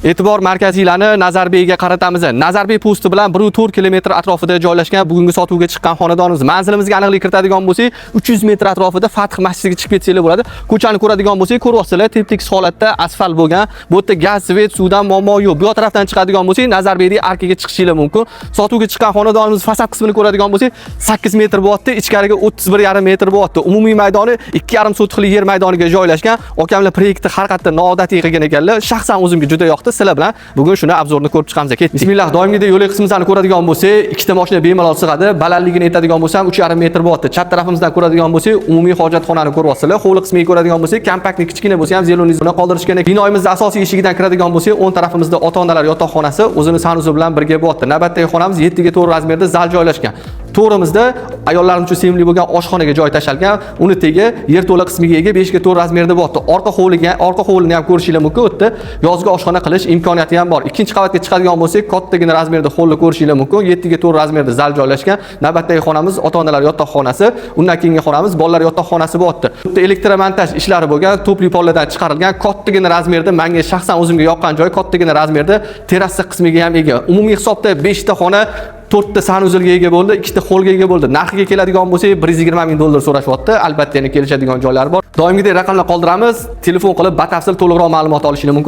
E'tibor markaziylarni Nazarbeyga qaratamiz. Nazarbey posti bilan 1.4 kilometr atrofida joylashgan bugungi sotuvga chiqqan xonadonimiz. Manzilimizga aniqlik kiritadigan bo'lsak, 300 metr atrofida Fath masjidiga chiqib ketsanglar bo'ladi. Ko'chani ko'radigan bo'lsak, ko'ryapsizlar, tep-tekis holatda asfalt bo'lgan. Bu yerda gaz, svet, suvdan muammo yo'q. Bu tarafdan chiqadigan bo'lsak, Nazarbeydagi arkaga chiqishingiz mumkin. Sotuvga chiqqan xonadonimiz fasad qismini ko'radigan bo'lsak, 8 metr bo'lyapti, ichkariga 31,5 metr bo'lyapti. Umumiy maydoni 2,5 sotixli yer maydoniga joylashgan. Okamlar proyektni har qatda noodatiy qilgan ekanlar. Shaxsan o'zimga juda yoqdi. Sizlar bilan bugun shuni obzorni ko'rib chiqamiz. Bismillah, doimgidek yo'l qismimizni ko'radigan bo'lsak, ikkita mashina bemalol sig'adi. Balandligini aytadigan bo'lsam, 3,5 metr bo'lyapti. Chap tarafimizdan ko'radigan bo'lsak, umumiy hojatxonani ko'ryapsizlar. Hovli qismiga ko'radigan bo'lsak, kompaktni kichkina bo'lsa ham zeloniy zona qoldirishgan. Binoyimizning asosiy eshigidan kiradigan bo'lsak, o'ng tarafimizda ota-onalar yotoqxonasi o'zini sanusi bilan birga bo'lyapti. Navbatdagi xonamiz 7 ga 4 razmerda zal joylashgan. To'g'rimizda ayollarimiz uchun sevimli bo'lgan oshxonaga joy tashalgan. Uni tegi yerto'la qismiga ega 5 ga 4 razmerda bo'lyapti. Orqa hovlini ham ko'rishingiz mumkin. U yerda yozgi oshxona qilish imkoniyati ham bor. Ikkinchi qavatga chiqadigan bo'lsak, kattagina razmerda hovli ko'rishingiz mumkin. 7 ga 4 razmerda zal joylashgan. Navbatdagi xonamiz ota-onalar yotoqxonasi, undan keyingi xonamiz bolalar yotoqxonasi bo'lyapti. Bu yerda elektromontaj ishlari bo'lgan, topli polladan chiqarilgan kattagina razmerda, menga shaxsan o'zimga yoqqan joy kattagina razmerda terrasa qismiga ham ega. Umumiy hisobda 5 ta xona, 4 ta sanuzilga ega bo'ldi, 2 ta holga ega bo'ldi. Narxiga keladigan bo'lsak, 120 ming dollar so'rashyapti. Albatta yana kelishadigan joylari bor. Doimgidek raqamlar qoldiramiz. Telefon qilib batafsil to'liqroq ma'lumot olishingiz mumkin.